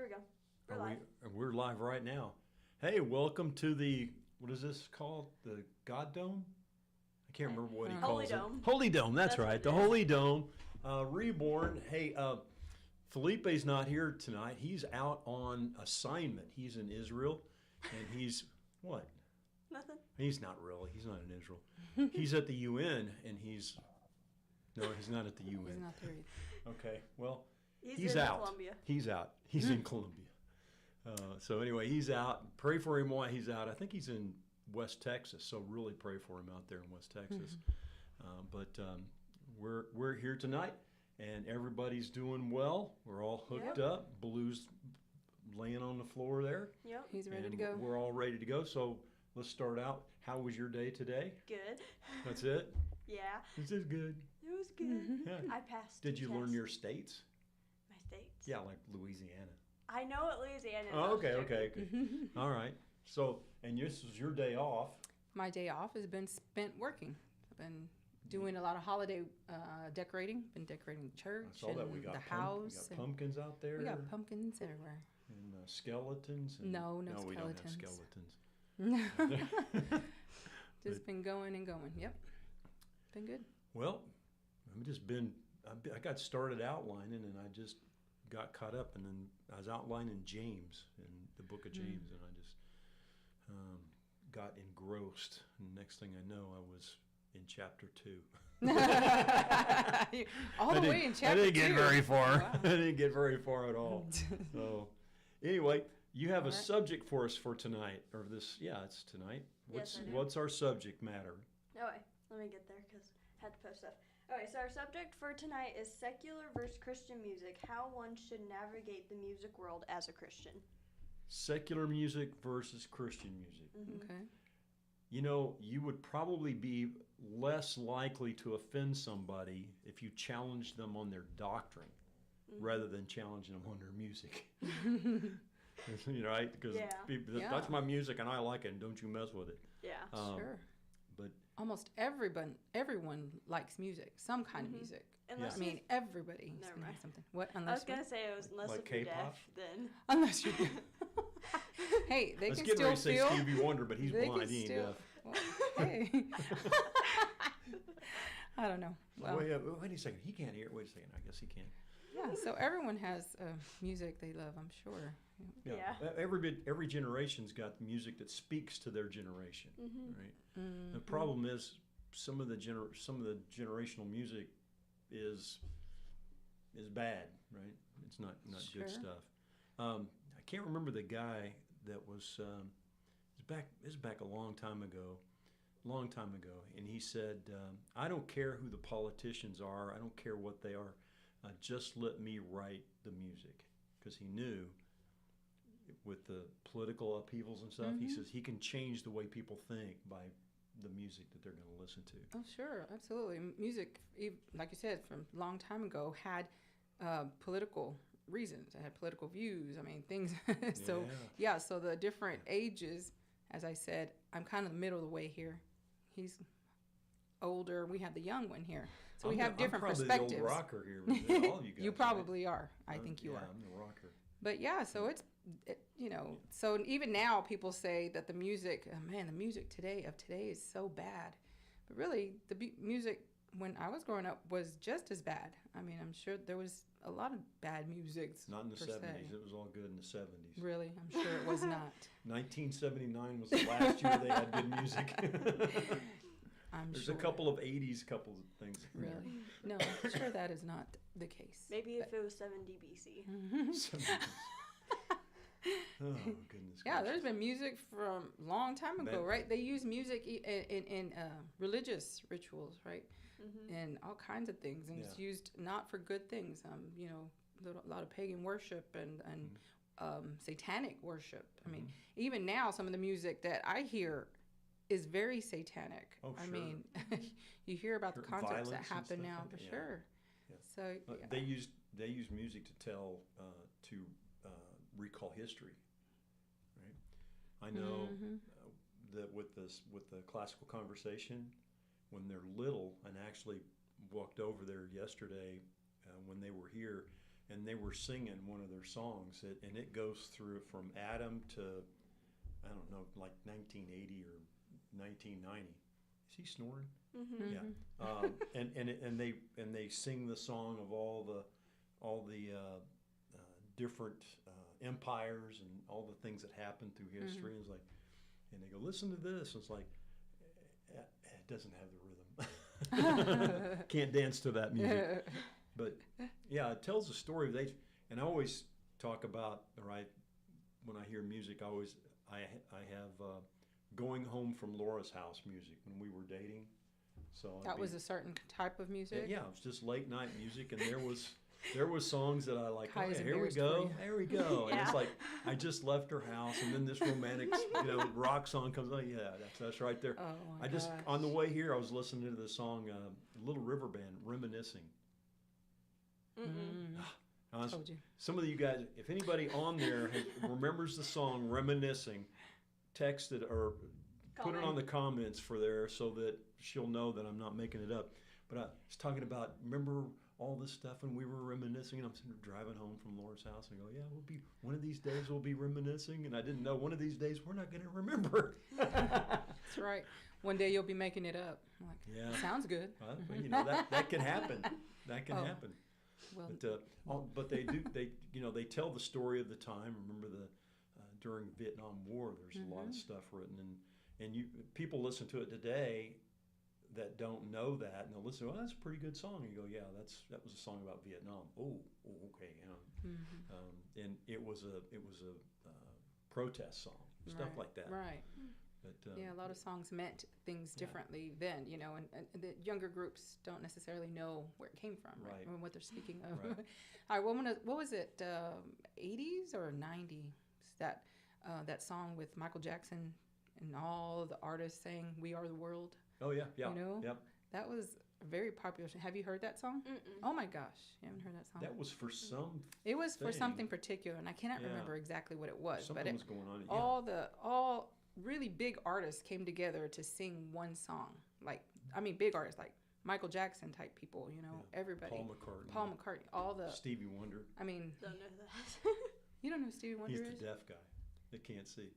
There we go. We're live. We're live right now. Hey, welcome to the, what is this called? The God Dome? I can't remember what he calls it. Dome. Holy Dome, that's what right. it The is. Holy Dome. Reborn. Hey, Felipe's not here tonight. He's out on assignment. He's in Israel, and he's, what? Nothing. He's not really. He's not in Israel. He's at the UN, and no, he's not at the UN. He's not there either. Okay, well, He's in out. Colombia. He's out. He's in Colombia. So anyway, he's out. Pray for him while he's out. I think he's in West Texas, so really pray for him out there in West Texas. But we're here tonight, and everybody's doing well. We're all hooked up. Blue's laying on the floor there. Yep. He's ready and to go. We're all ready to go. So let's start out. How was your day today? Good. That's it? Yeah. This is good. It was good. Yeah. I passed. Did you the learn test. your states? My states? Yeah, like Louisiana. I know what Louisiana is. Oh, okay. Good. All right. So, and this was your day off. My day off has been spent working. I've been doing a lot of holiday decorating. Been decorating the church I saw that and we got the house. We got and pumpkins out there. we got pumpkins everywhere. And skeletons. And, No we don't have skeletons. skeletons. Just been going and going. Yep. Been good. Well, I got started outlining, and I just got caught up, and then I was outlining James in the book of James, and I just got engrossed. And next thing I know, I was in chapter 2. All the way in chapter 2. I didn't get very far. Wow. I didn't get very far at all. So, anyway, you have a right. subject for us for tonight, or this? Yeah, it's tonight. Yes, I do. What's our subject matter? Okay, let me get there because I had to post stuff. Okay, so our subject for tonight is secular versus Christian music, how one should navigate the music world as a Christian. Secular music versus Christian music. Okay. You know, you would probably be less likely to offend somebody if you challenged them on their doctrine rather than challenging them on their music. You know, right? Because that's my music and I like it, and don't you mess with it. Yeah. Sure. But Almost everyone likes music, some kind of music. Unless I mean, everybody Never can mind. have something. What? I Unless was going to say it was unless Like if you're K-pop? deaf, then. Unless you Hey, they I was can getting still ready to say feel. Stevie Wonder, but he's They blind. can He ain't still- deaf. Well, hey. I don't know. Well, Wait a second. He can't hear. Wait a second. I guess he can. yeah, so everyone has music they love, I'm sure. Yeah. Every generation's got music that speaks to their generation, right? The problem is some of the generational music is bad, right? It's not Sure. good stuff. I can't remember the guy that was back a long time ago, and he said, "I don't care who the politicians are. I don't care what they are. Just let me write the music," because he knew with the political upheavals and stuff, he says he can change the way people think by the music that they're going to listen to. Oh, sure, absolutely. Music, like you said, from a long time ago, had political reasons. It had political views. I mean, things. So, so the different ages, as I said, I'm kind of the middle of the way here. He's older. We have the young one here. So we have different perspectives. I'm probably the old rocker here. With all you guys, You probably are. I think you are. I'm the rocker. But yeah, so so even now people say that the music, the music today is so bad. But really, the music when I was growing up was just as bad. I mean, I'm sure there was a lot of bad music. Not in the per 70s. se. It was all good in the 70s. Really? I'm sure it was not. 1979 was the last year they had good music. There's sure. a couple of 80s couple of things. Really? No, I'm sure that is not the case. Maybe if it was 70 BC. Oh, goodness. Yeah, there's been music from a long time ago, right? They use music in religious rituals, right? And all kinds of things. And it's used not for good things. A lot of pagan worship and satanic worship. I mean, even now, some of the music that I hear is very satanic. Oh, sure. I mean, you hear about the concerts that happen now, for yeah. sure. Yeah. So they use music to tell recall history, right? I know that with the classical conversation, when they're little, and actually walked over there yesterday when they were here, and they were singing one of their songs, and it goes through from Adam to, I don't know, like 1980 or 1990. Is he snoring? Mm-hmm. Yeah. And they sing the song of all the different empires and all the things that happened through history. And it's like, and they go, listen to this. And it's like, it doesn't have the rhythm. Can't dance to that music. But yeah, it tells the story of and I always talk about, right, when I hear music, I have going home from Laura's house music when we were dating. So that was a certain type of music. Yeah, it was just late night music, and there was songs that I like. Oh, yeah, here we go. Yeah. And it's like I just left her house, and then this romantic, rock song comes on. Yeah, that's right there. Oh my gosh. On the way here, I was listening to the song Little River Band, "Reminiscing." Told you. Some of you guys, if anybody on there remembers the song "Reminiscing," text it or put it on the comments for there so that she'll know that I'm not making it up. But I was talking about, remember all this stuff when we were reminiscing, and I'm sitting there driving home from Laura's house and I go, yeah, one of these days we'll be reminiscing, and I didn't know one of these days we're not going to remember. That's right. One day you'll be making it up. I'm like, yeah, sounds good. That can happen. That can happen. Well, but they do. They tell the story of the time. Remember during Vietnam War, there's a lot of stuff written, and people listen to it today that don't know that, and they'll listen. Well, that's a pretty good song. And you go, yeah, that was a song about Vietnam. Oh, okay. And it was a protest song, stuff like that. Right. But, a lot of songs meant things differently then, and the younger groups don't necessarily know where it came from, right? Or what they're speaking of. Right. All right, what was it, 80s or 90s? That song with Michael Jackson and all the artists saying "We Are the World." Oh yeah. Yep. That was very popular. Have you heard that song? Mm-mm. Oh my gosh, you haven't heard that song? That was for It was for something particular, and I cannot remember exactly what it was. Something was going on. All really big artists came together to sing one song. Big artists like Michael Jackson type people. Everybody. Paul McCartney. All the Stevie Wonder. Don't know that. You don't know who Stevie Wonder is? He's the deaf guy that can't see.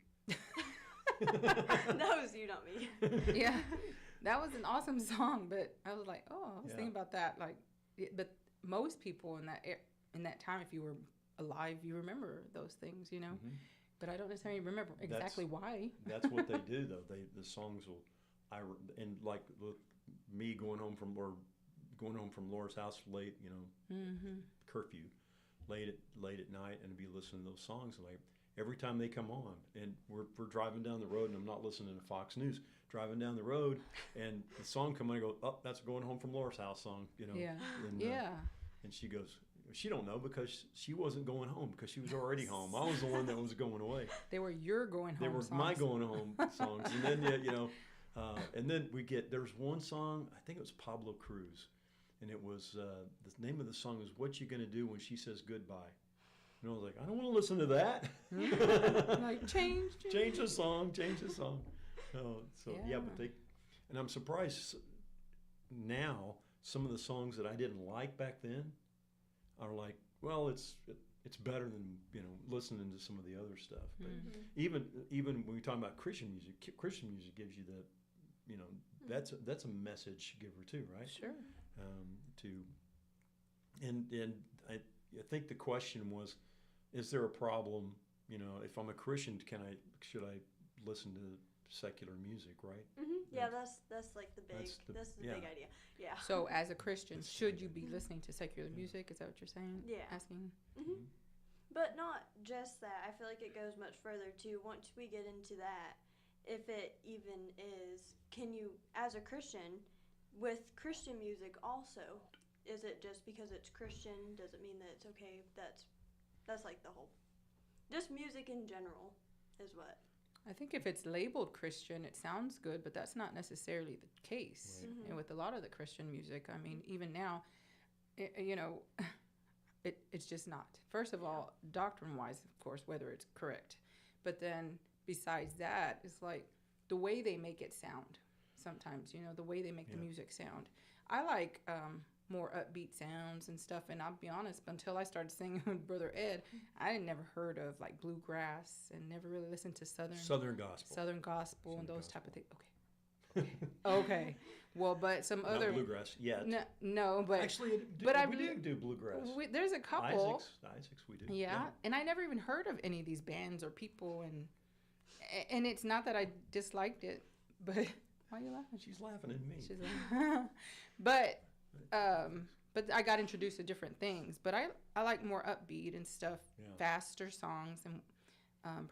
That was you, not me. Yeah, that was an awesome song, but I was like, I was thinking about that. But most people in that time, if you were alive, you remember those things, Mm-hmm. But I don't necessarily remember exactly why. That's what they do, though. The songs will, and like with me going home from Laura's house late, curfew, late at night, and be listening to those songs. Like every time they come on, and we're driving down the road, and I'm not listening to Fox News. Driving down the road, and the song come on, I go, oh, that's a Going Home from Laura's house song, Yeah. And she goes, she don't know because she wasn't going home because she was already home. I was the one that was going away. They were your going home They were songs. my going home songs. And then, and then there's one song, I think it was Pablo Cruz, and it was, the name of the song is What You Gonna Do When She Says Goodbye. And I was like, I don't want to listen to that. Like, change the song. And I'm surprised now some of the songs that I didn't like back then are like, well, it's better than listening to some of the other stuff. But even when we talk about Christian music gives you that's a message giver too, right? Sure. And I think the question was, is there a problem? If I'm a Christian, should I listen to secular music, right? Mm-hmm. Yeah, that's like the big big idea. Yeah. So as a Christian, should you be listening to secular music? Is that what you're saying? Yeah. Asking. Mm-hmm. But not just that. I feel like it goes much further too. Once we get into that, if it even is, can you, as a Christian, with Christian music also, is it just because it's Christian? Does it mean that it's okay? That's like the whole, just music in general is what. I think if it's labeled Christian, it sounds good, but that's not necessarily the case. Right. And with a lot of the Christian music, I mean, even now, it's just not. First of all, doctrine-wise, of course, whether it's correct. But then besides that, it's like the way they make it sound sometimes, the way they make the music sound. I like more upbeat sounds and stuff. And I'll be honest, until I started singing with Brother Ed, I had never heard of like bluegrass and never really listened to Southern gospel and those type of things. Okay. Okay. Well, but some Not other bluegrass yet. No, but actually, we do bluegrass. There's a couple. Isaacs, we do. Yeah, and I never even heard of any of these bands or people, and it's not that I disliked it, but why are you laughing? She's laughing at me. She's laughing. But I got introduced to different things. But I like more upbeat and stuff, faster songs, and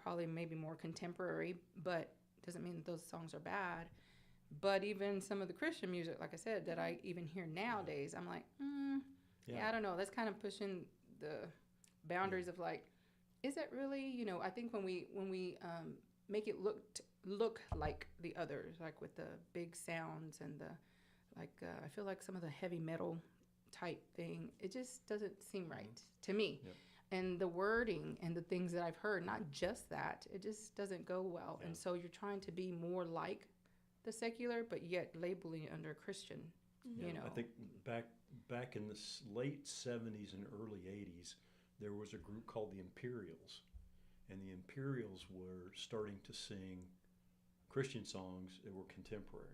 probably maybe more contemporary. But doesn't mean that those songs are bad. But even some of the Christian music, like I said, that I even hear nowadays, I'm like, I don't know. That's kind of pushing the boundaries of like, is it really? You know, I think when we make it look like the others, like with the big sounds and I feel like some of the heavy metal type thing, it just doesn't seem right to me. Yep. And the wording and the things that I've heard, not just that, it just doesn't go well. Yeah. And so you're trying to be more like the secular, but yet labeling it under Christian. Yeah, you know, I think back in the late 70s and early 80s, there was a group called the Imperials, and the Imperials were starting to sing Christian songs that were contemporary.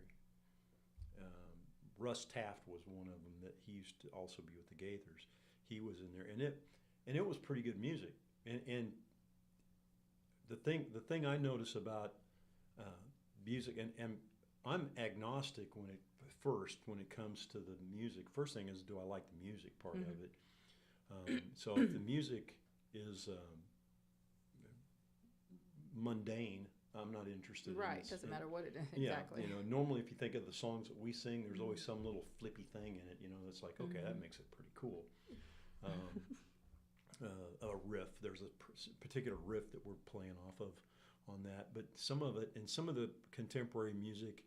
Russ Taft was one of them that he used to also be with the Gaithers. He was in there, and it was pretty good music. And the thing I notice about music, and I'm agnostic when it comes to the music. First thing is, do I like the music part of it? So if the music is mundane, I'm not interested. Right, doesn't matter what it is. Exactly. Yeah, normally if you think of the songs that we sing, there's always some little flippy thing in it. That's like, okay, that makes it pretty cool. A riff. There's a particular riff that we're playing off of on that, but some of it, and some of the contemporary music,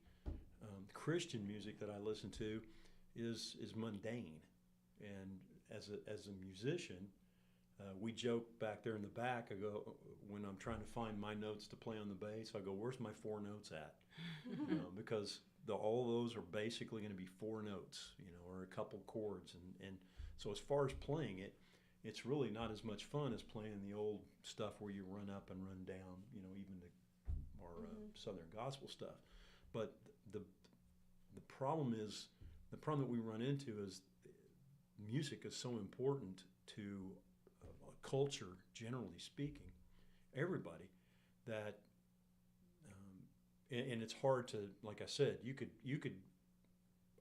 Christian music that I listen to, is mundane. And as a musician, we joke back there in the back. I go, when I'm trying to find my notes to play on the bass, I go, where's my 4 notes at? Because all those are basically going to be 4 notes, or a couple chords. And so as far as playing it, it's really not as much fun as playing the old stuff where you run up and run down, even the more Southern gospel stuff. But the problem that we run into is music is so important to culture, generally speaking, everybody, that and it's hard to, like I said, you could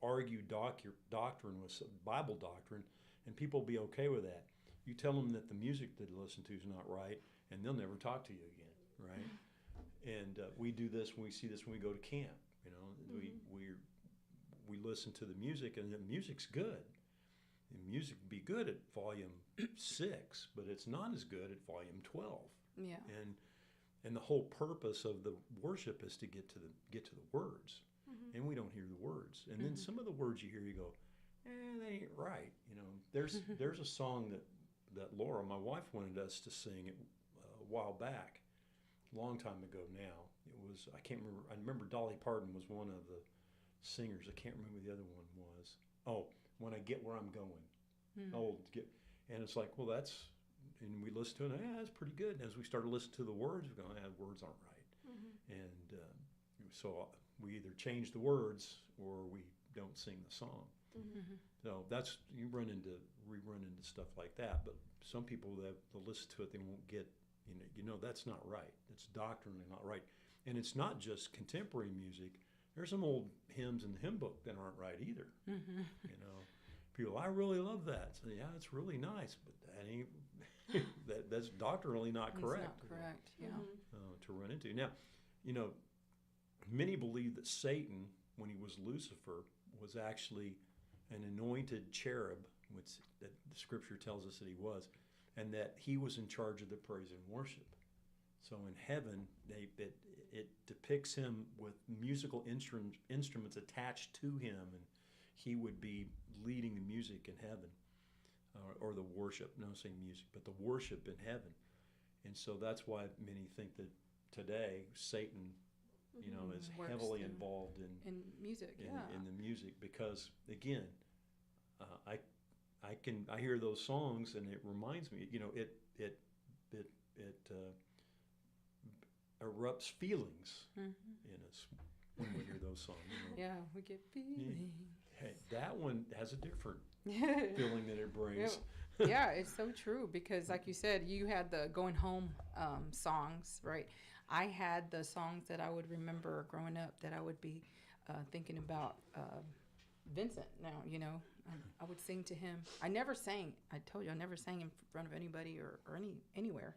argue doctrine with Bible doctrine, and people will be okay with that. You tell them that the music that they listen to is not right, and they'll never talk to you again, right? And we do this when we see this when we go to camp. We listen to the music, and the music's good. The music would be good at volume 6, but it's not as good at volume 12. Yeah. And the whole purpose of the worship is to get to the words, and we don't hear the words. And then some of the words you hear, you go, that ain't right. There's a song that Laura, my wife, wanted us to sing a while back, a long time ago now. It was, I can't remember. I remember Dolly Parton was one of the singers. I can't remember the other one was. Oh, When I Get Where I'm Going. And it's like, well, and we listen to it, that's pretty good. And as we started listening to the words, we go, the words aren't right. And so we either change the words or we don't sing the song. So you run into stuff like that. But some people that they'll listen to it, they won't get, that's not right. It's doctrinally not right. And it's not just contemporary music. There's some old hymns in the hymn book that aren't right either. People, I really love that. So yeah, it's really nice, but that ain't that's doctrinally not correct. It's not correct, yeah. To run into. Now, many believe that Satan, when he was Lucifer, was actually an anointed cherub, which that the scripture tells us that he was, and that he was in charge of the praise and worship. So in heaven, it depicts him with musical instruments attached to him, and he would be leading the music in heaven, or the worship. No, say music, but the worship in heaven. And so that's why many think that today Satan, is heavily involved in music, in the music, because again, I hear those songs and it reminds me, it erupts feelings in us when we hear those songs. Yeah, we get feelings. Hey, that one has a different feeling that it brings. Yeah, it's so true because, like you said, you had the going home songs, right? I had the songs that I would remember growing up that I would be thinking about Vincent now, I would sing to him. I never sang. I told you I never sang in front of anybody or anywhere.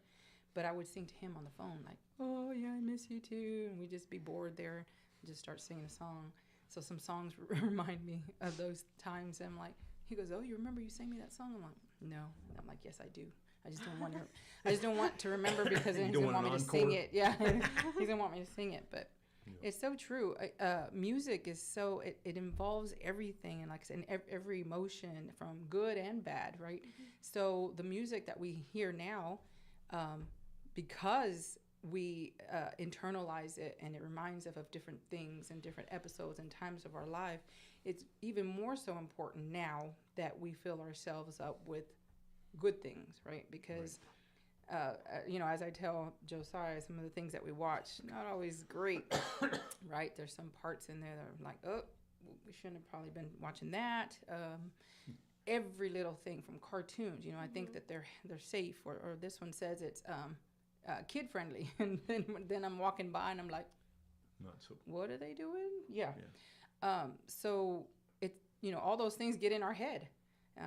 But I would sing to him on the phone like, oh, yeah, I miss you too. And we'd just be bored there and just start singing a song. So some songs remind me of those times. And I'm like, he goes, oh, you remember you sang me that song? I'm like, no. And I'm like, yes, I do. I just don't want to remember because then he's going to want me to sing it. Yeah, he's going to want me to sing it. But it's so true. Music is so, it involves everything. And like I said, every emotion from good and bad, right? Mm-hmm. So the music that we hear now, because we internalize it and it reminds us of different things and different episodes and times of our life, it's even more so important now that we fill ourselves up with good things, right? Because, as I tell Josiah, some of the things that we watch, not always great, right? There's some parts in there that are like, oh, we shouldn't have probably been watching that. Every little thing from cartoons, I think that they're safe, or this one says it's kid friendly, and then I'm walking by and I'm like, not so. What are they doing? Yeah. So it, all those things get in our head.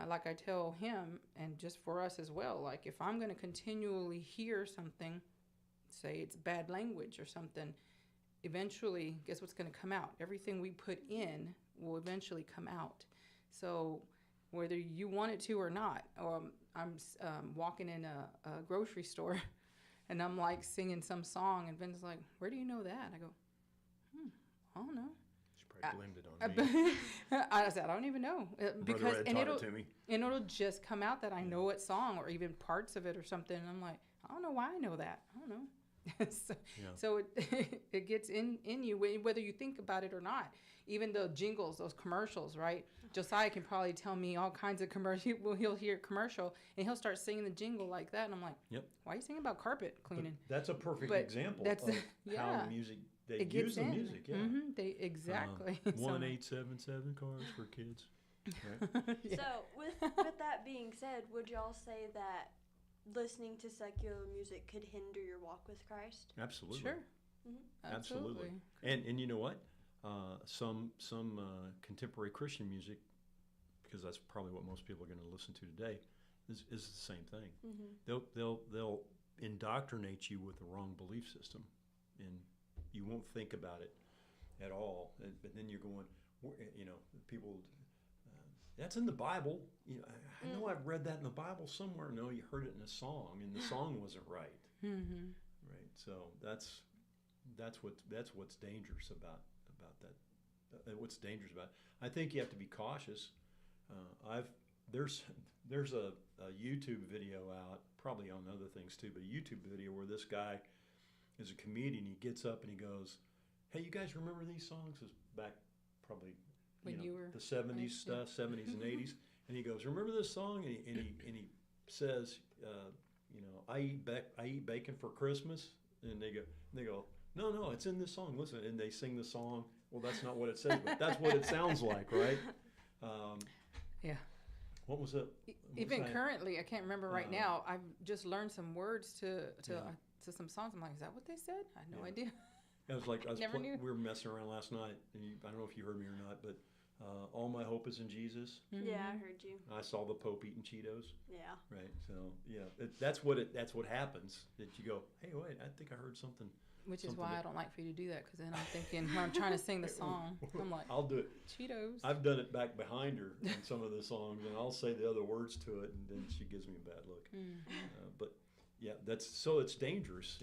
Like I tell him, and just for us as well, like if I'm going to continually hear something, say it's bad language or something, eventually, guess what's going to come out? Everything we put in will eventually come out. So whether you want it to or not, I'm walking in a grocery store and I'm like singing some song and Ben's like, where do you know that? I go, I don't know. She probably blamed it on me. I said, I don't even know. Brother Ed taught it to me. And it'll just come out that I know what song or even parts of it or something. And I'm like, I don't know why I know that. I don't know. So it gets in you, whether you think about it or not. Even the jingles, those commercials, right? Josiah can probably tell me all kinds of commercials. He'll hear a commercial and he'll start singing the jingle like that. And I'm like, why are you singing about carpet cleaning? But that's a perfect example of how music, they use the music. Yeah. They exactly. 1877 cars for kids. Right? So with that being said, would y'all say that listening to secular music could hinder your walk with Christ? Absolutely. Sure. Mm-hmm. Absolutely. And you know what? Some contemporary Christian music, because that's probably what most people are going to listen to today, is the same thing. Mm-hmm. They'll indoctrinate you with the wrong belief system, and you won't think about it at all. But then you're going, people. That's in the Bible. I know I've read that in the Bible somewhere. No, you heard it in a song, and the song wasn't right. Mm-hmm. Right. So that's what's dangerous about that. What's dangerous about it. I think you have to be cautious. There's a YouTube video out, probably on other things too, but a YouTube video where this guy is a comedian. He gets up and he goes, "Hey, you guys remember these songs?" It's back probably when you were the 70s stuff, 70s and 80s, and he goes, "Remember this song?" And he says, I eat bacon for Christmas," and they go, no, it's in this song. Listen, and they sing the song. Well, that's not what it says, but that's what it sounds like, right? Yeah. What was it? Even currently, I can't remember right now. I've just learned some words to some songs. I'm like, is that what they said? I had no idea. It was like we were messing around last night, and I don't know if you heard me or not, but all my hope is in Jesus. Mm-hmm. Yeah, I heard you. I saw the Pope eating Cheetos. Yeah. Right. So that's what happens. That you go, hey, wait, I think I heard something. Which is why I don't like for you to do that, because then I'm thinking when I'm trying to sing the song, I'm like, I'll do it. Cheetos. I've done it back behind her in some of the songs, and I'll say the other words to it, and then she gives me a bad look. Mm-hmm. But yeah, it's dangerous.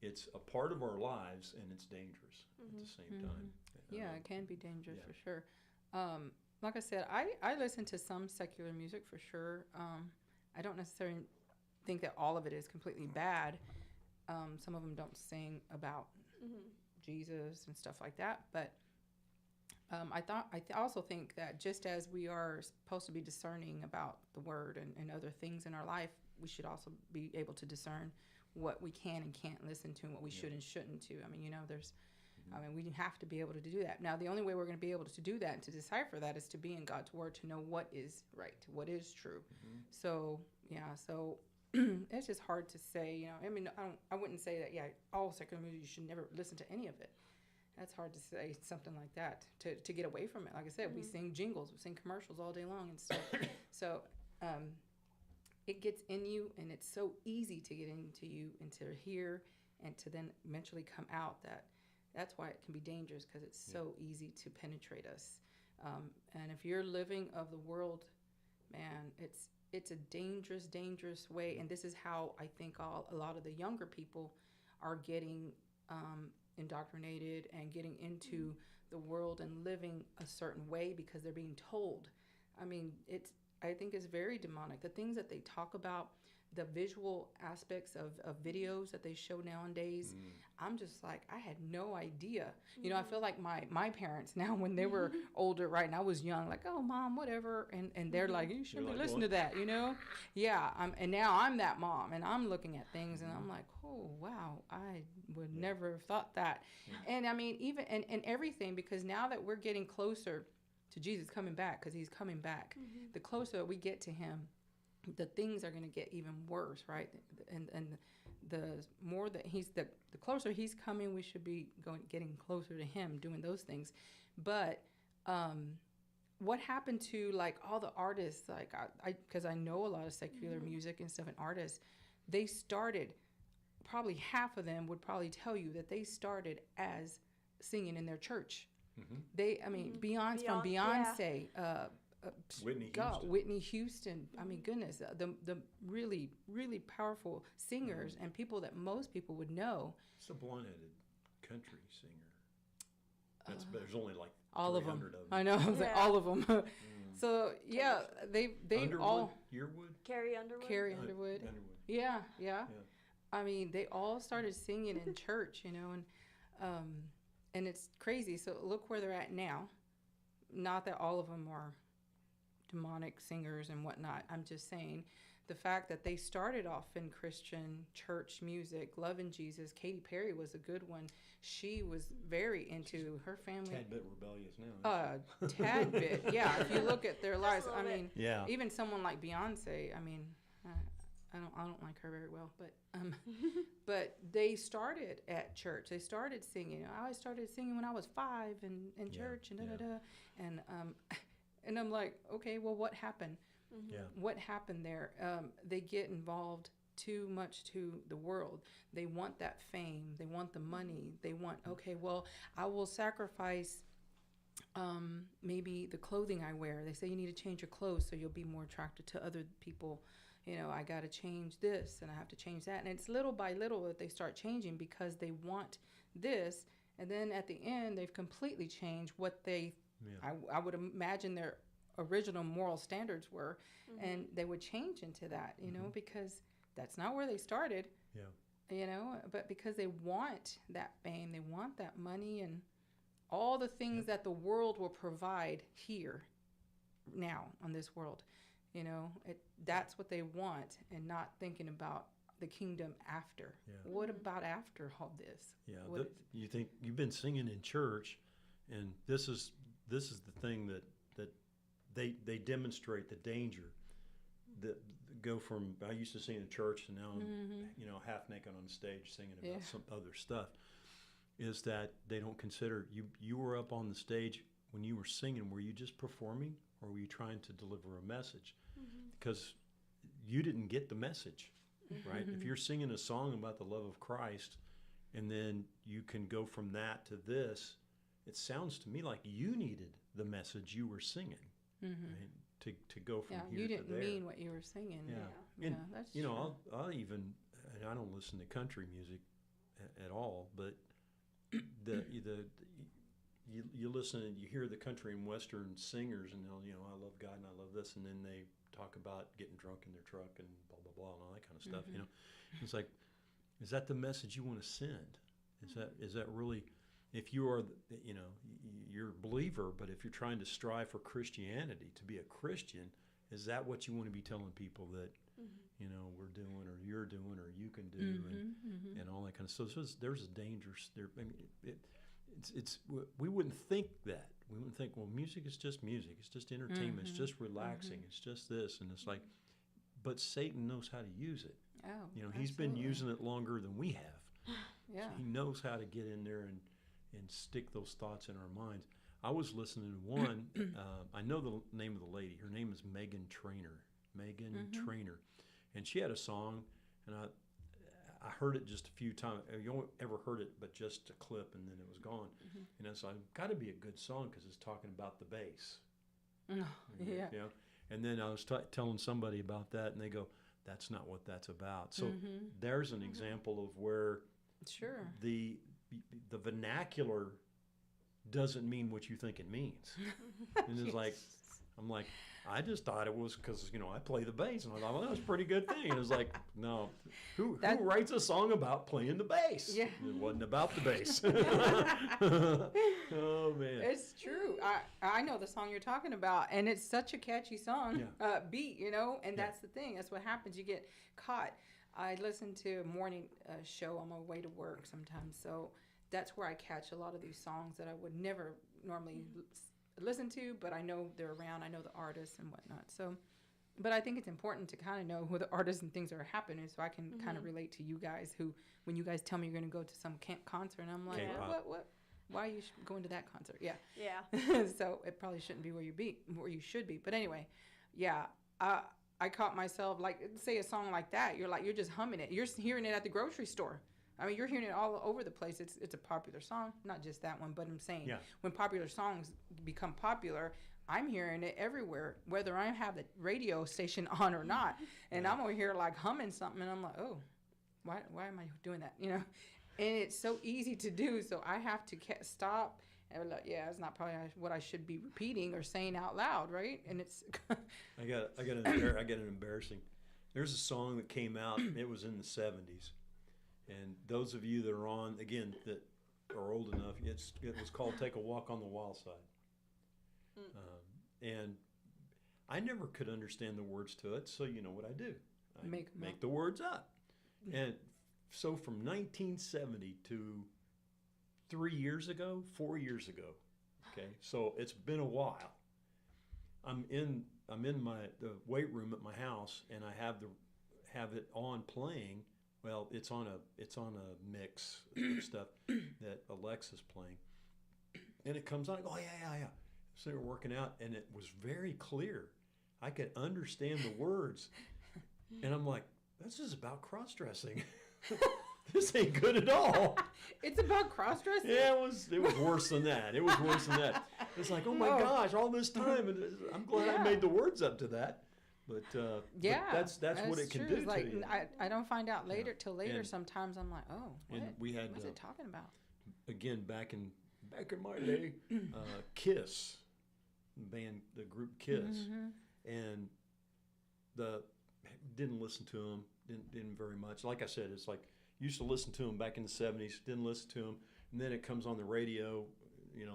It's a part of our lives, and it's dangerous at the same time. Yeah, it can be dangerous for sure. Like I said, I listen to some secular music for sure. I don't necessarily think that all of it is completely bad. Some of them don't sing about Jesus and stuff like that, but Also think that just as we are supposed to be discerning about the word and other things in our life, we should also be able to discern what we can and can't listen to and what we should and shouldn't to. I mean, we have to be able to do that. Now, the only way we're going to be able to do that and to decipher that is to be in God's word, to know what is right, what is true. So it's just hard to say, I wouldn't say that, all secular music, you should never listen to any of it. That's hard to say something like that, to get away from it. Like I said, we sing jingles, we sing commercials all day long and stuff. So it gets in you, and it's so easy to get into you and to hear and to then eventually come out. That's why it can be dangerous, because it's so easy to penetrate us. And if you're living of the world, man, it's a dangerous, dangerous way. And this is how I think a lot of the younger people are getting indoctrinated and getting into the world and living a certain way, because they're being told. I mean, I think it's very demonic. The things that they talk about, the visual aspects of videos that they show nowadays, I'm just like, I had no idea. I feel like my parents now, when they were older, right, and I was young, like, oh, Mom, whatever, and they're like, you shouldn't listen to that, Yeah, and now I'm that mom, and I'm looking at things, and I'm like, oh, wow, I would never have thought that. And I mean, even, and everything, because now that we're getting closer to Jesus coming back, because he's coming back, the closer we get to him, the things are going to get even worse, right? And the more that the closer he's coming, we should be getting closer to him, doing those things. But what happened to like all the artists? Like because I know a lot of secular music and stuff, and artists, they started. Probably half of them would probably tell you that they started as singing in their church. Beyonce. Whitney Houston. I mean, goodness, the really, really powerful singers and people that most people would know. It's a blonde-headed country singer. There's only like all of them. Of them. I know, like all of them. So they Underwood, all. Yearwood? Carrie Underwood. Yeah. I mean, they all started singing in church, and it's crazy. So look where they're at now. Not that all of them are demonic singers and whatnot. I'm just saying the fact that they started off in Christian church music, loving Jesus. Katy Perry was a good one. She was very into her family. Tad bit rebellious now. Tad bit, yeah. If you look at their lives, I mean, yeah. Even someone like Beyonce. I mean, I don't like her very well, but they started at church. They started singing. I started singing when I was 5 in church and and I'm like, okay, well, what happened? What happened there? They get involved too much to the world. They want that fame. They want the money. They want, okay, well, I will sacrifice maybe the clothing I wear. They say you need to change your clothes so you'll be more attracted to other people. I got to change this and I have to change that. And it's little by little that they start changing because they want this. And then at the end, they've completely changed what I would imagine their original moral standards were. And they would change into that, because that's not where they started. But because they want that fame, they want that money and all the things that the world will provide here now on this world. That's what they want, and not thinking about the kingdom after. What about after all this? You think you've been singing in church, and this is the thing that they demonstrate the danger that go from I used to sing in church and now I'm half naked on stage singing about some other stuff. Is that they don't consider you were up on the stage when you were singing? Were you just performing, or were you trying to deliver a message? Because you didn't get the message, right? If you're singing a song about the love of Christ, and then you can go from that to this, it sounds to me like you needed the message you were singing, right? To go from here to there. You didn't mean what you were singing. And that's true. I'll even, and I don't listen to country music at all, but you listen and you hear the country and western singers, and they'll, I love God and I love this, and then they talk about getting drunk in their truck and blah blah blah and all that kind of stuff. It's like, is that the message you want to send? Is that really if you are, you're a believer, but if you're trying to strive for Christianity, to be a Christian, is that what you want to be telling people that, we're doing, or you're doing, or you can do, and all that kind of stuff? So there's a danger there. I mean, we wouldn't think that. We wouldn't think, well, music is just music. It's just entertainment. It's just relaxing. It's just this, and it's like, but Satan knows how to use it. Oh, he's been using it longer than we have. Yeah. So he knows how to get in there and stick those thoughts in our minds. I was listening to one. I know the name of the lady. Her name is Megan Trainor. Trainor, and she had a song, and I heard it just a few times. You only ever heard it, but just a clip, and then it was gone. And it's like, got to be a good song because it's talking about the bass. Yeah. And then I was telling somebody about that, and they go, "That's not what that's about." So there's an example of where the vernacular doesn't mean what you think it means. And it's like, I'm like, I just thought it was because, I play the bass. And I thought, well, that was a pretty good thing. And it was like, no, who writes a song about playing the bass? Yeah. It wasn't about the bass. Oh, man. It's true. I know the song you're talking about, and it's such a catchy song, beat, and that's the thing. That's what happens. You get caught. I listen to a morning show on my way to work sometimes, so that's where I catch a lot of these songs that I would never normally listen to, but I know they're around. I know the artists and whatnot. So, but I think it's important to kind of know who the artists and things are happening, so I can kind of relate to you guys who, when you guys tell me you're going to go to some concert, and I'm like, what? Why are you going to that concert? Yeah. So it probably shouldn't be where you should be. But anyway, I caught myself, like, say a song like that, you're just humming it. You're hearing it at the grocery store. I mean, you're hearing it all over the place. It's a popular song, not just that one, but I'm saying when popular songs become popular, I'm hearing it everywhere, whether I have the radio station on or not. And I'm over here like humming something, and I'm like, oh, why am I doing that? And it's so easy to do, so I have to stop and be like, it's not probably what I should be repeating or saying out loud, right? And it's I got an embarrassing. There's a song that came out. It was in the 70s. And those of you that are on, again, that are old enough, it was called Take a Walk on the Wild Side. And I never could understand the words to it, so you know what I do. I make the words up. And so from 1970 to 4 years ago, okay, so it's been a while. I'm in the weight room at my house, and I have it on playing. Well, it's on a mix of stuff that Alexa's playing, and it comes on. I go, yeah. So we're working out, and it was very clear. I could understand the words, and I'm like, this is about cross-dressing. This ain't good at all. It's about cross-dressing? Yeah, it was worse than that. It's like, oh my gosh, all this time, and I'm glad I made the words up to that. But that's what it can do like, to you. I don't find out till later. Sometimes I'm like, oh, what? We had, what's it talking about? Again, back in my day, Kiss, the group Kiss, and didn't listen to them, didn't very much. Like I said, it's like used to listen to them back in the 70s, didn't listen to them, and then it comes on the radio,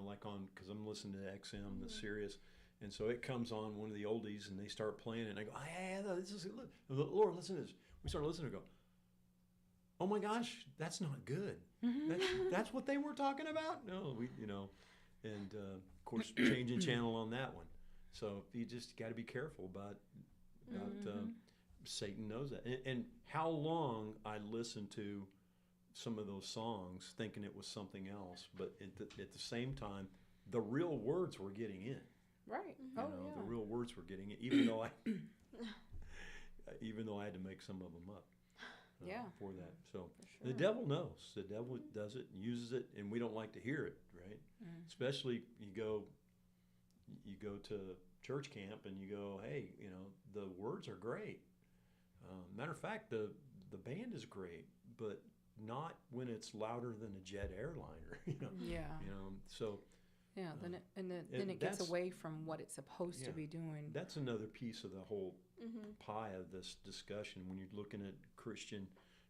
like because I'm listening to XM, the Sirius. And so it comes on one of the oldies, and they start playing it, and I go, this is Lord, listen to this. We start listening and go, oh my gosh, that's not good. That's what they were talking about? No, and of course, changing channel on that one. So you just got to be careful about Satan knows that. And how long I listened to some of those songs thinking it was something else, but at the same time, the real words were getting in. Right. The real words were getting it, even though I had to make some of them up. For that. So the devil knows. The devil does it and uses it, and we don't like to hear it, right? Especially you go to church camp and you go, hey, the words are great. Matter of fact, the band is great, but not when it's louder than a jet airliner. So. Yeah, then it gets away from what it's supposed to be doing. That's another piece of the whole pie of this discussion. When you're looking at Christian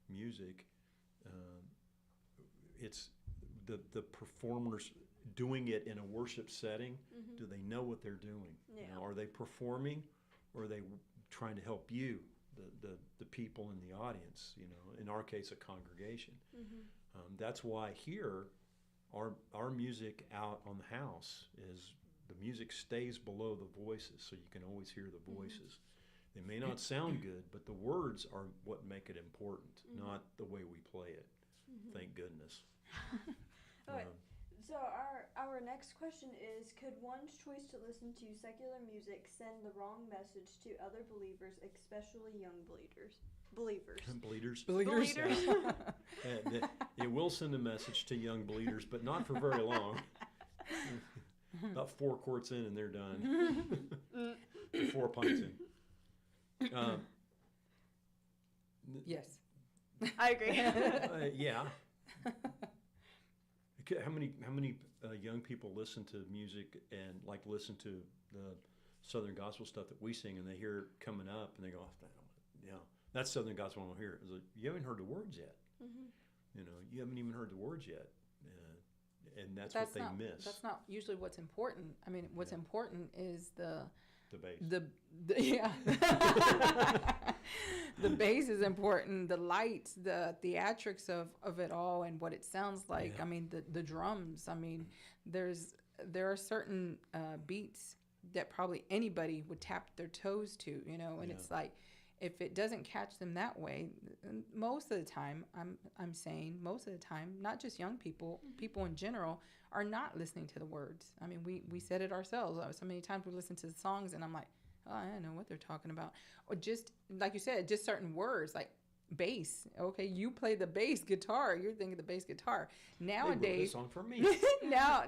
music, it's the performers doing it in a worship setting, Mm-hmm. do they know what they're doing? Yeah. You know, are they performing, or are they trying to help you, the people in the audience? You know, in our case, a congregation. Mm-hmm. That's why here, our music out on the house is the music stays below the voices, so you can always hear the voices. They may not sound good, but the words are what make it important, not the way we play it. Thank goodness. Okay. So our next question is, could one's choice to listen to secular music send the wrong message to other believers, especially young believers? Bleeders. Bleeders. It will send a message to young bleeders, but not for very long. About 4 quarts in and they're done. 4 pints in. Yes. I agree. Yeah. How many young people listen to music and like listen to the Southern gospel stuff that we sing, and they hear it coming up and they go, yeah, that's Southern gospel. I don't hear it. It's like, you haven't heard the words yet. You know, you haven't even heard the words yet, and that's what they miss. That's not usually what's important. I mean, what's important is the bass. Yeah. The bass is important. The lights, the theatrics of it all, and what it sounds like. Yeah. I mean, the drums. I mean, there are certain beats that probably anybody would tap their toes to, you know. And it's like, if it doesn't catch them that way, most of the time, I'm saying most of the time, not just young people, people in general are not listening to the words. I mean, we said it ourselves. So many times we listen to the songs and I'm like, oh, I don't know what they're talking about. Or just, like you said, just certain words like bass. Okay, you play the bass guitar. You're thinking the bass guitar. Nowadays, they wrote this song for me.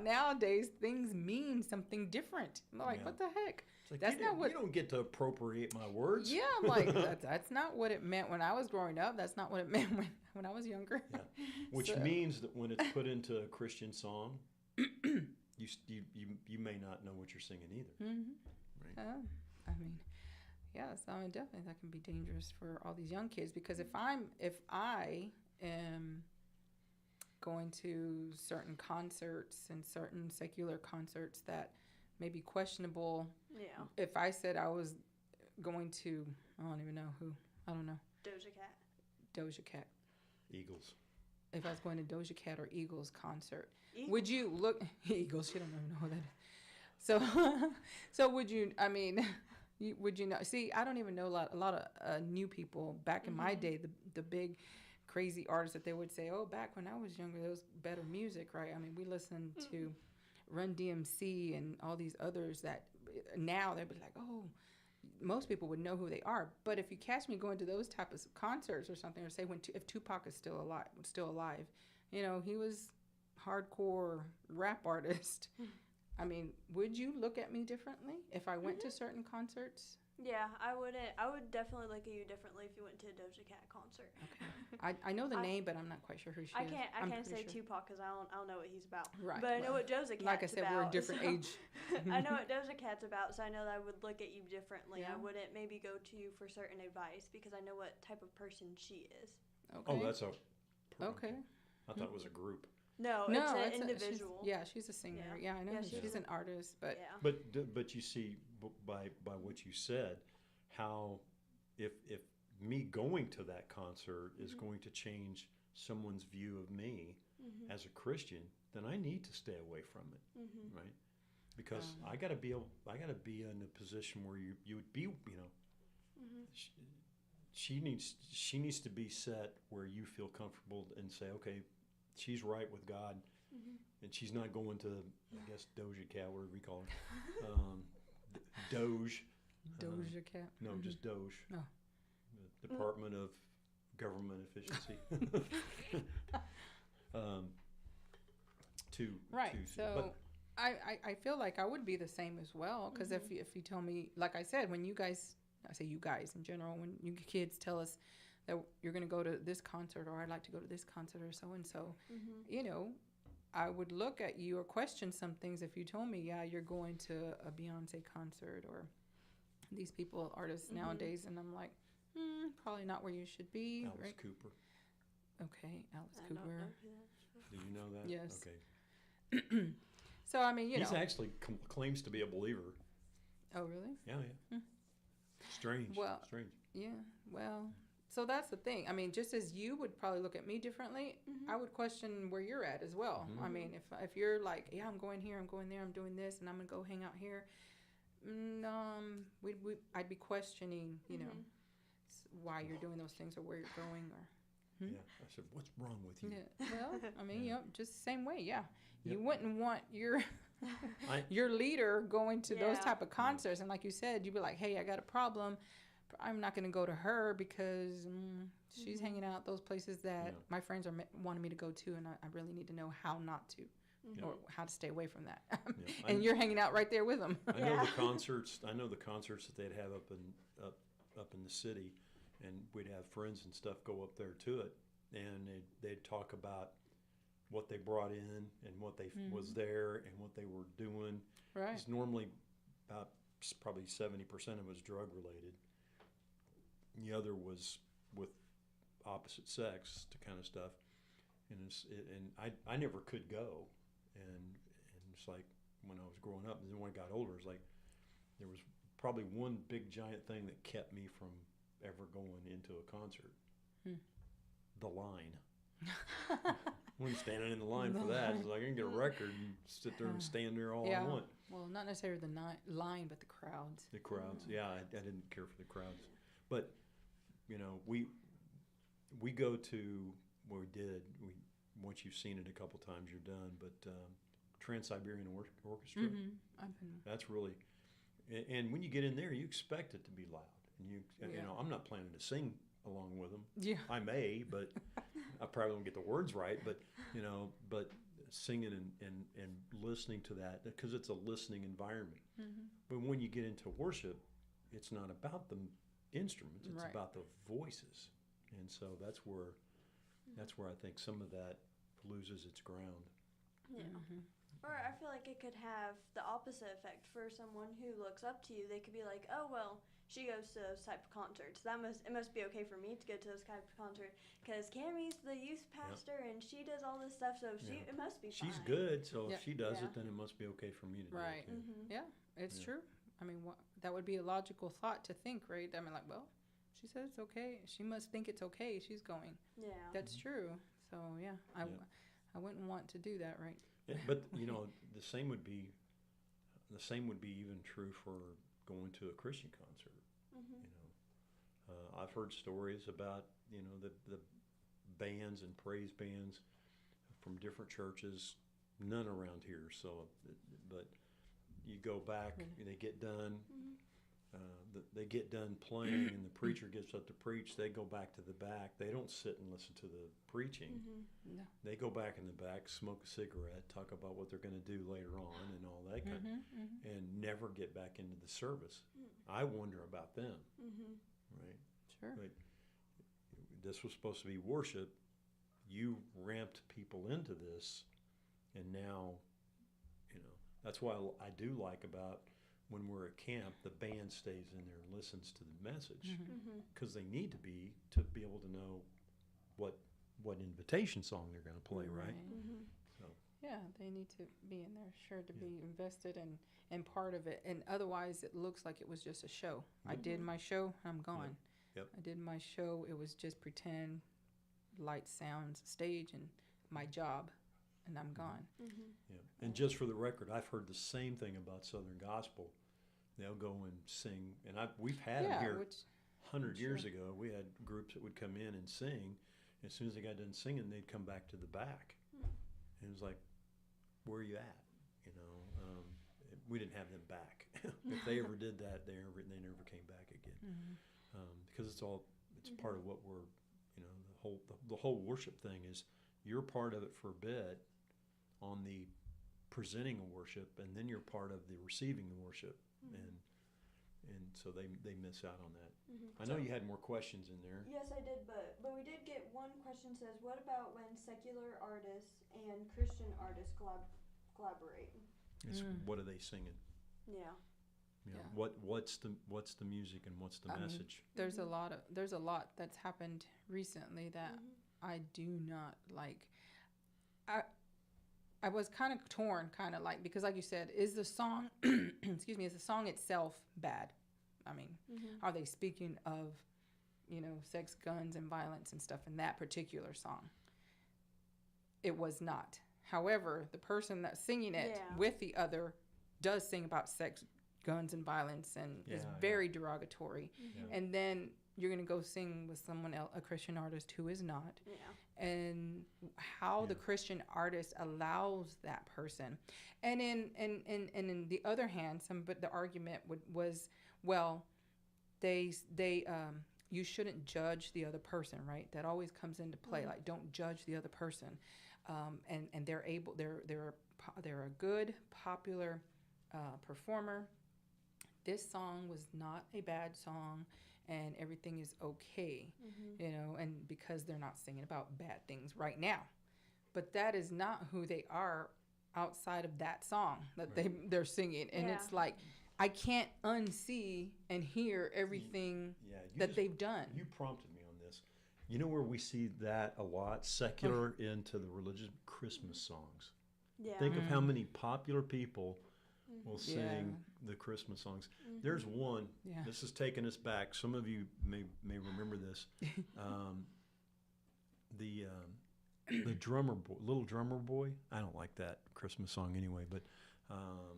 nowadays, things mean something different. I'm like, what the heck? It's like, that's not what. You don't get to appropriate my words. Yeah, I'm like, that's not what it meant when I was growing up. That's not what it meant when I was younger. Yeah. Which means that when it's put into a Christian song, you may not know what you're singing either. Right. I mean, yes, I mean, definitely that can be dangerous for all these young kids, because if I am going to certain concerts and certain secular concerts that may be questionable. Yeah. If I said I was going to, I don't even know who. I don't know. Doja Cat. Eagles. If I was going to Doja Cat or Eagles concert, would you look Eagles? You don't even know who that is. So would you? I mean, would you know? See, I don't even know a lot of new people back in my day. The big, crazy artists that they would say, oh, back when I was younger, there was better music, right? I mean, we listened to Run DMC and all these others that now they'd be like, oh, most people would know who they are. But if you catch me going to those type of concerts or something, or say if Tupac is still alive, you know, he was hardcore rap artist. I mean, would you look at me differently if I went to certain concerts? Yeah, I wouldn't. I would definitely look at you differently if you went to a Doja Cat concert. Okay. I know the name, but I'm not quite sure who she is. I can't say Tupac because I don't know what he's about. Right. But I know what Doja Cat's about. Like I said, we're a different age. I know what Doja Cat's about, so I know that I would look at you differently. Yeah. I wouldn't maybe go to you for certain advice because I know what type of person she is. Okay. Oh, that's a. Okay. I thought it was a group. No, it's an individual. She's a singer. Yeah, I know. She's an artist, but But you see, by what you said, how if me going to that concert is going to change someone's view of me as a Christian, then I need to stay away from it, right? Because I got to be in a position where you would be, you know. She needs to be set where you feel comfortable and say, okay, she's right with God, and she's not going to, I guess, Doja Cat, whatever we call her, Doge. Doja Cat. No, just Doge. No. The Department of Government Efficiency. So I feel like I would be the same as well, because if you tell me, like I said, when you guys, I say you guys in general, when you kids tell us that you're going to go to this concert, or I'd like to go to this concert, or so and so, you know, I would look at you or question some things if you told me, yeah, you're going to a Beyonce concert or these people, artists nowadays, and I'm like, probably not where you should be. Alice right? Cooper. Okay, Alice I don't Cooper. know who that is. Do you know that? Yes. Okay. So I mean, He's actually claims to be a believer. Oh, really? Yeah, yeah. Strange. Well, Strange. Yeah. Well, so that's the thing. I mean, just as you would probably look at me differently, I would question where you're at as well. I mean, if you're like, yeah, I'm going here, I'm going there, I'm doing this, and I'm gonna go hang out here, I'd be questioning, you know, why you're doing those things or where you're going or. Yeah. I said, what's wrong with you? Yeah. Well, I mean, Yeah. just the same way. Yeah. Yep. You wouldn't want your I- your leader going to those Yeah. type of concerts, and like you said, you'd be like, hey, I got a problem. I'm not going to go to her because she's hanging out those places that my friends are wanting me to go to, and I really need to know how not to, or how to stay away from that. Yeah. And you're hanging out right there with them. I know the concerts. I know the concerts that they'd have up in the city, and we'd have friends and stuff go up there to it, and they'd talk about what they brought in and what they was there and what they were doing. Right. It's normally about probably 70% of it was drug related. The other was with opposite sex kind of stuff, and I never could go, and it's like when I was growing up, and then when I got older, it's like there was probably one big giant thing that kept me from ever going into a concert. The line. I wasn't standing in the line for that. It's like I can get a record and sit there and stand there all I want. Well, not necessarily the line, but the crowds. The crowds, yeah, I didn't care for the crowds, but you know, we go to where once you've seen it a couple times, you're done. But Trans-Siberian Orchestra, that's really, and when you get in there, you expect it to be loud, and you know, I'm not planning to sing along with them. Yeah, I may, but I probably won't get the words right. But you know, singing and listening to that, because it's a listening environment. But when you get into worship, it's not about the instruments; it's about the voices, and so that's where I think some of that loses its ground. Yeah. Or I feel like it could have the opposite effect for someone who looks up to you. They could be like, oh, well, she goes to those type of concerts. It must be okay for me to go to those type of concerts because Cammie's the youth pastor and she does all this stuff, so it must be fine. She's good, so if she does it, then it must be okay for me to do it too. Yeah, it's true. I mean, that would be a logical thought to think, right? I mean, like, well, she said it's okay. She must think it's okay. She's going. Yeah. That's true. So, yeah, I wouldn't want to do that, right? Yeah, but you know, the same would be even true for going to a Christian concert. You know, I've heard stories about the bands and praise bands from different churches, none around here. So, but you go back, and they get done. They get done playing, and the preacher gets up to preach. They go back to the back. They don't sit and listen to the preaching. No. They go back in the back, smoke a cigarette, talk about what they're going to do later on, and all that kind of, and never get back into the service. I wonder about them, right? Sure. But this was supposed to be worship. You ramped people into this, and now, you know, that's why I do like about when we're at camp, the band stays in there and listens to the message because they need to be able to know what invitation song they're going to play, right? So. Yeah, they need to be in there, sure, to be invested and part of it. And otherwise, it looks like it was just a show. I did my show, I'm gone. Yep. I did my show. It was just pretend, lights, sounds, stage, and my job, and I'm gone. Yeah. And just for the record, I've heard the same thing about Southern Gospel. They'll go and sing, and we've had them here 100 years ago. We had groups that would come in and sing. As soon as they got done singing, they'd come back to the back. And it was like, where are you at? You know, we didn't have them back. If they ever did that, they never came back again. Because it's part of what we're, you know, the whole worship thing is you're part of it for a bit on the presenting of worship, and then you're part of the receiving the worship, and so they miss out on that. I know you had more questions in there. Yes, I did, but we did get one question. Says, what about when secular artists and Christian artists collaborate? What are they singing? Yeah. You know, what's the music and what's the message? There's a lot that's happened recently that I do not like. I I was kind of torn, kind of like, because like you said, is the song, excuse me, is the song itself bad? I mean, are they speaking of, sex, guns, and violence and stuff in that particular song? It was not. However, the person that's singing it with the other does sing about sex, guns, and violence, and is very derogatory. And then you're going to go sing with someone else, a Christian artist who is not. And how the Christian artist allows that person. And in the other hand, but the argument was, well, they you shouldn't judge the other person, right? That always comes into play. Like, don't judge the other person. And they're a good, popular performer. This song was not a bad song, and everything is okay, and because they're not singing about bad things right now. But that is not who they are outside of that song that they're singing. And it's like, I can't unsee and hear everything they've done. You prompted me on this. You know where we see that a lot? Secular into the religious Christmas songs. Think of how many popular people will sing the Christmas songs. There's one. This is taking us back. Some of you may remember this. The drummer boy, little drummer boy. I don't like that Christmas song anyway, but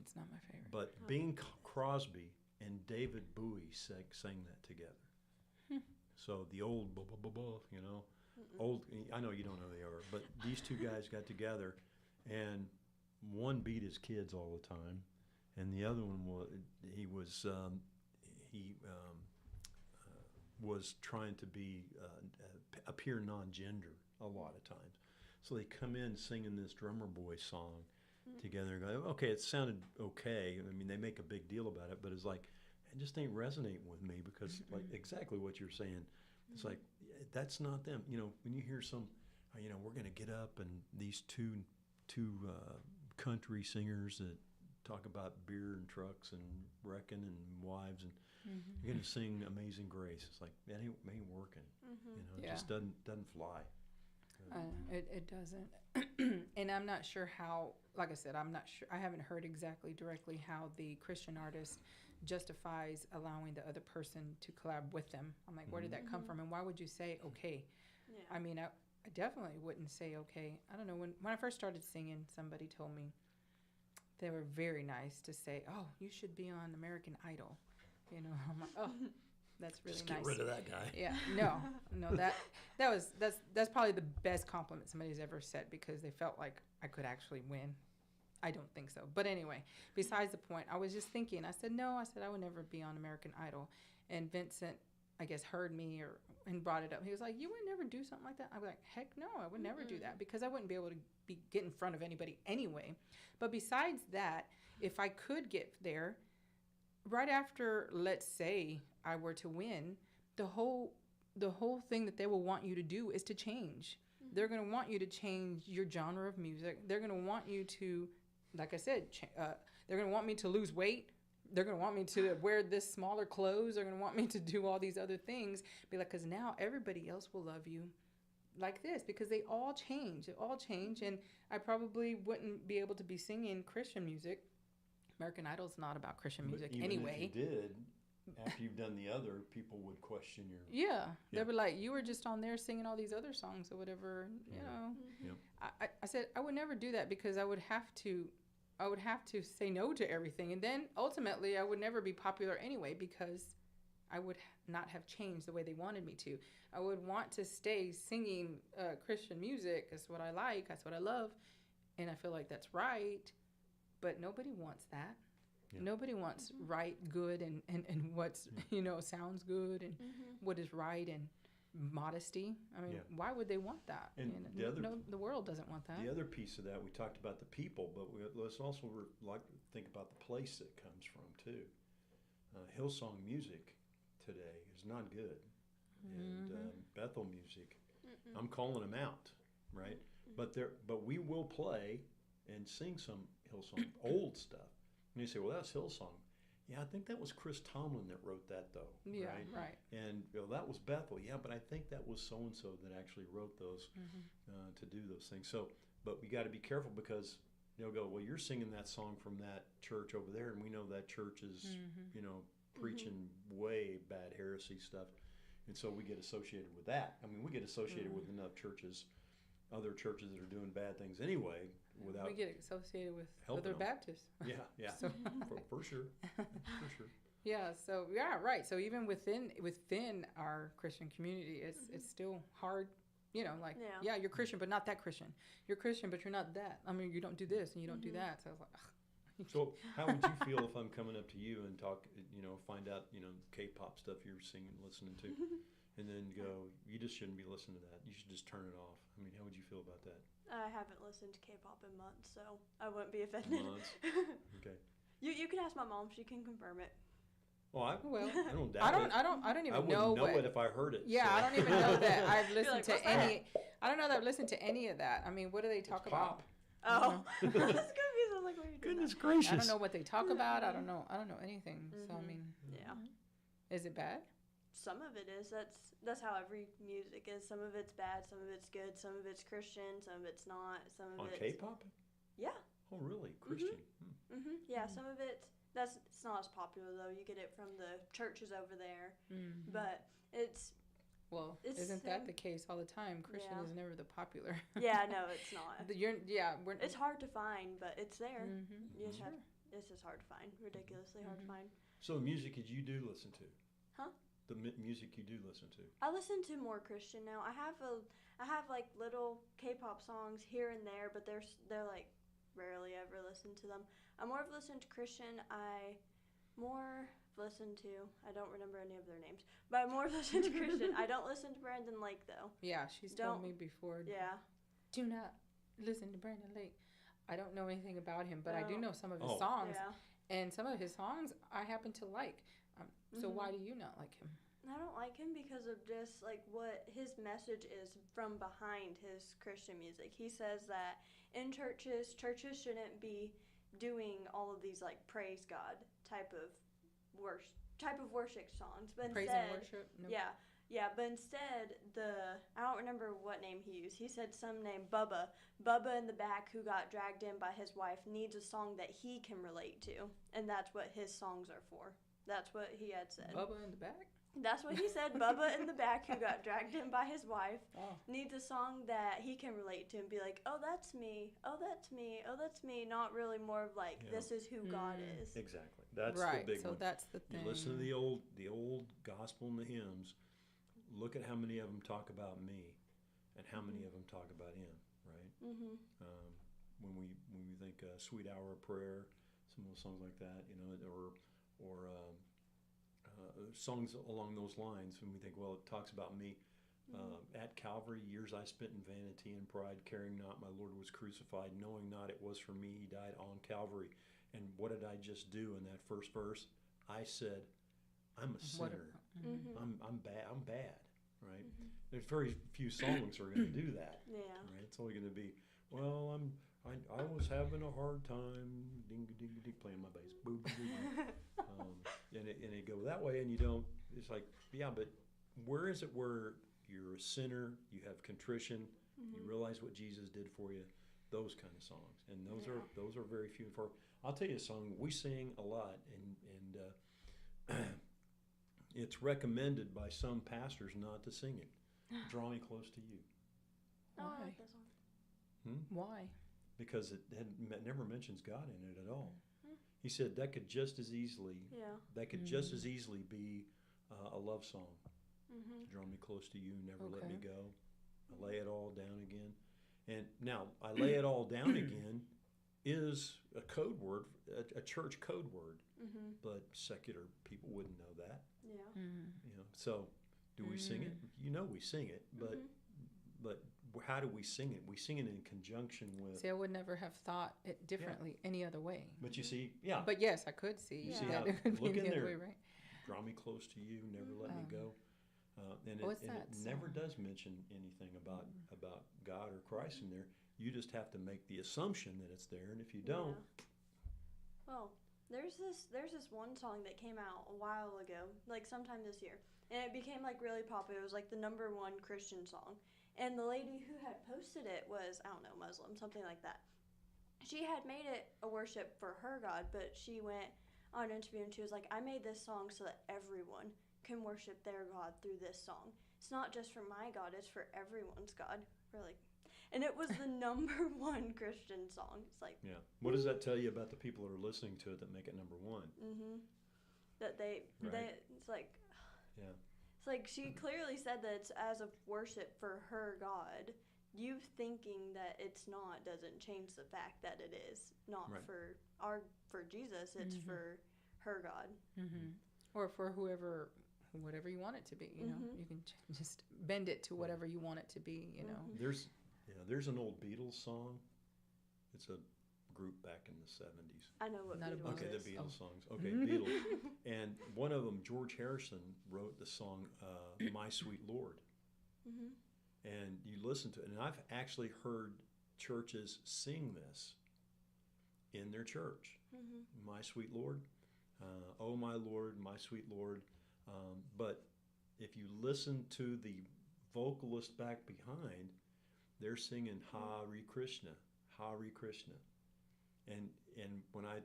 it's not my favorite. But Bing Crosby and David Bowie sang that together. So the old, old. I know you don't know who they are, but these two guys got together, and one beat his kids all the time, and the other one was trying to appear non-gender a lot of times. So they come in singing this drummer boy song together and go, okay, it sounded okay. I mean, they make a big deal about it, but it's like, it just ain't resonating with me because, like, exactly what you're saying. It's like, that's not them. When you hear some, we're going to get up and these two country singers that talk about beer and trucks and wrecking and wives, and you're going to sing Amazing Grace. It's like, that ain't working. It just doesn't fly. It doesn't. And I'm not sure how, like I said, I'm not sure. I haven't heard exactly directly how the Christian artist justifies allowing the other person to collab with them. I'm like, where did that come from? And why would you say okay? I mean, I definitely wouldn't say okay. I don't know. When I first started singing, somebody told me they were very nice to say, oh, you should be on American Idol. I'm like, oh, that's really Just nice. get rid of that guy. Yeah, no, that's probably the best compliment somebody's ever said, because they felt like I could actually win. I don't think so. But anyway, besides the point, I was just thinking, I said, I would never be on American Idol. And Vincent, I guess, heard me and brought it up. He was like, you would never do something like that? I was like, heck no, I would never do that, because I wouldn't be able to get in front of anybody anyway. But besides that, if I could get there, right after, let's say, I were to win, the whole thing that they will want you to do is to change. They're going to want you to change your genre of music. They're going to want you to, like I said, they're going to want me to lose weight. They're going to want me to wear this smaller clothes. They're going to want me to do all these other things. Be like, because now everybody else will love you like this, because they all change. They all change. And I probably wouldn't be able to be singing Christian music. American Idol's not about Christian music anyway. If you did, after you've done the other, people would question your... Yeah. They'd be like, you were just on there singing all these other songs or whatever, I said I would never do that, because I would have to say no to everything. And then ultimately I would never be popular anyway, because I would not have changed the way they wanted me to. I would want to stay singing Christian music. That's what I like. That's what I love. And I feel like that's right. But nobody wants that. Yeah. Nobody wants right, good, and what's, sounds good, and what is right, and modesty. I mean, why would they want that? And the world doesn't want that. The other piece of that, we talked about the people, but let's also think about the place it comes from, too. Hillsong music today is not good. And Bethel music, I'm calling them out, right? But we will play and sing some Hillsong old stuff. And you say, well, that's Hillsong. Yeah, I think that was Chris Tomlin that wrote that, though. Yeah, right. right. And that was Bethel. Yeah, but I think that was so and so that actually wrote those to do those things. So, but we got to be careful because they'll go, well, you're singing that song from that church over there, and we know that church is, preaching way bad heresy stuff, and so we get associated with that. I mean, we get associated with enough churches, other churches that are doing bad things anyway, without we get associated with helping other them. Baptists. Yeah, So- for sure, for sure. Yeah. So right. So even within our Christian community, it's still hard. Like you're Christian, but not that Christian. You're Christian, but you're not that. I mean, you don't do this and you don't do that. So I was like, ugh. So how would you feel if I'm coming up to you and talk, find out, K-pop stuff you're singing, listening to, and then go, you just shouldn't be listening to that. You should just turn it off. I mean, how would you feel about that? I haven't listened to K-pop in months, so I wouldn't be offended. Months? Okay. You can ask my mom; she can confirm it. Well, I don't doubt I it. don't even I wouldn't know it if I heard it. Yeah, so. I don't even know that I've listened like, to any. I don't know that I've listened to any of that. I mean, what do they talk It's about? pop. Oh, that's confused. I was like, what are you doing? Goodness gracious. I don't know what they talk about. I don't know anything. So I mean, Yeah. is it bad? Some of it is. That's how every music is. Some of it's bad. Some of it's good. Some of it's Christian. Some of it's not. Some of On it's K-pop? Yeah. Oh, really? Christian? Yeah. Some of it's it's not as popular though. You get it from the churches over there, but it's. Well, It's isn't that the case all the time? Christian is never the popular. Yeah, no, it's not. It's hard to find, but it's there. Sure. It's just hard to find. Ridiculously hard to find. So the music that you do listen to? Huh? The music you do listen to? I listen to more Christian now. I have like little K-pop songs here and there, but they're like rarely ever listen to them. I more have listened to Christian. I don't remember any of their names, but I more listen to Christian. I don't listen to Brandon Lake though. Yeah, she's told me before. Yeah. Do not listen to Brandon Lake. I don't know anything about him, but I do know some of his songs. Yeah. And some of his songs I happen to like. So why do you not like him? I don't like him because of just like what his message is from behind his Christian music. He says that in churches shouldn't be doing all of these like praise God type of worship songs, but Praise instead, and worship? No. yeah, but instead I don't remember what name he used. He said some name Bubba in the back who got dragged in by his wife needs a song that he can relate to, and that's what his songs are for. That's what he had said. Bubba in the back? That's what he said. Bubba in the back who got dragged in by his wife needs a song that he can relate to and be like, oh, that's me. Oh, that's me. Oh, that's me. Not really more of like, this is who God is. Exactly. That's right. the big So one. that's the thing. You listen to the old gospel and the hymns. Look at how many of them talk about me, and how many of them talk about him. Right. When we think "Sweet Hour of Prayer," some of those songs like that, or songs along those lines, when we think, well, it talks about me. At Calvary, years I spent in vanity and pride, caring not my Lord was crucified, knowing not it was for me he died on Calvary. And what did I just do in that first verse? I said, I'm a sinner. I'm bad, right? There's very few songs that are going to do that. Yeah. Right? It's only going to be, well, I was having a hard time, ding ding ding, playing my bass, boom, boom, boom. And it go that way, and you don't. It's like, yeah, but where is it where you're a sinner, you have contrition, you realize what Jesus did for you, those kind of songs, and those are very few and far. I'll tell you a song we sing a lot, and it's recommended by some pastors not to sing it. Draw me close to you. Oh, I like that song. Why? Because it never mentions God in it at all. He said that could just as easily be a love song. Draw me close to you, never let me go. I lay it all down again. And now, I lay it all down again is a code word, a church code word. But secular people wouldn't know that. Yeah. So do we sing it? We sing it, but how do we sing it? We sing it in conjunction with. See, I would never have thought it differently any other way. But you see, yeah. But yes, I could see. You see that how, it could look be in the other there. way, right? Draw me close to you, never let me go. And what's it that never song? does mention anything about God or Christ in there. You just have to make the assumption that it's there, and if you don't, Well, There's this one song that came out a while ago, like sometime this year, and it became like really popular. It was like the #1 Christian song, and the lady who had posted it was, I don't know, Muslim, something like that. She had made it a worship for her God, but she went on an interview and she was like, I made this song so that everyone can worship their God through this song. It's not just for my God, it's for everyone's God. Really. And it was the #1 Christian song. It's like, Yeah. What does that tell you about the people that are listening to it that make it #1? That they it's like, yeah. It's like she clearly said that it's as a worship for her God. You thinking that it's not doesn't change the fact that it is not Right. for Jesus. It's for her God. Or for whatever you want it to be. You know, you can just bend it to whatever you want it to be. You know, There's an old Beatles song. It's a group back in the 70s. I know what Not a Beatles Okay, is. the Beatles songs. Okay, Beatles. And one of them, George Harrison, wrote the song "My Sweet Lord." And you listen to it, and I've actually heard churches sing this in their church. My sweet Lord, oh my Lord, my sweet Lord. But if you listen to the vocalist back behind, they're singing Hare Krishna, Hare Krishna. And when I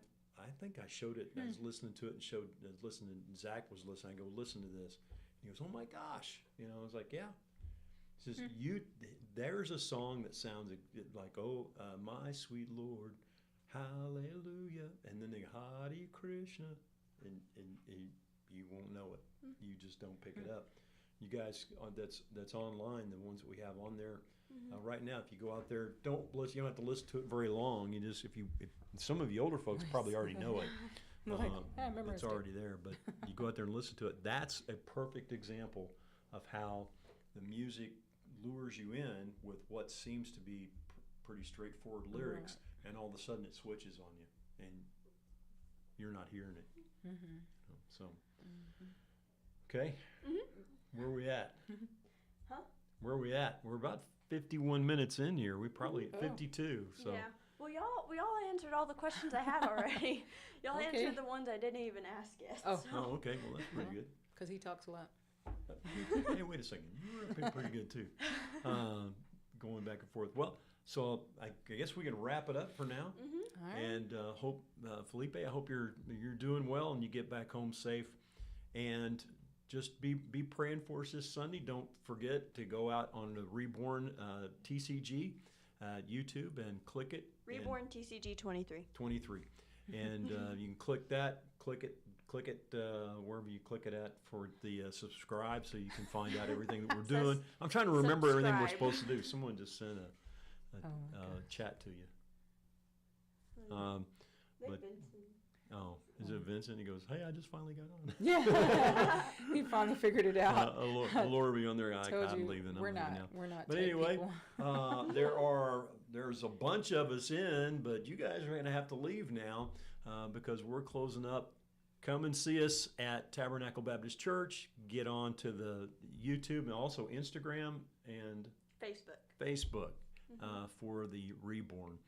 think I showed it, I was listening to it and Zach was listening, I go, listen to this. And he goes, oh my gosh. You know, I was like, yeah. It's just, there's a song that sounds like, oh, my sweet Lord, hallelujah. And then they go, Hare Krishna. And you won't know it. You just don't pick it up. You guys, that's online, the ones that we have on there right now. If you go out there, you don't have to listen to it very long. You just, if some of you older folks probably already know it. I remember it's already there. But you go out there and listen to it. That's a perfect example of how the music lures you in with what seems to be pretty straightforward lyrics, and all of a sudden it switches on you, and you're not hearing it. So, okay, where are we at? Where are we at? We're about 51 minutes in here. We probably 52. So yeah. Well, we all answered all the questions I had already. Y'all answered the ones I didn't even ask yet. Oh, okay. Well, that's pretty good. Because he talks a lot. Hey, wait a second. You've been pretty good too. Going back and forth. Well, so I guess we can wrap it up for now. All right. And hope Felipe, I hope you're doing well and you get back home safe. And just be praying for us this Sunday. Don't forget to go out on the Reborntcg YouTube and click it. Reborntcg 23. 23, and you can click it wherever you click it at for the subscribe, so you can find out everything that we're doing. I'm trying to remember everything we're supposed to do. Someone just sent a chat to you. But is it Vincent? He goes, hey, I just finally got on. Yeah, he finally figured it out. Laura will be on there. I'm leaving. We're not. But anyway, there's a bunch of us in, but you guys are going to have to leave now because we're closing up. Come and see us at Tabernacle Baptist Church. Get on to the YouTube and also Instagram and Facebook for the Reborn.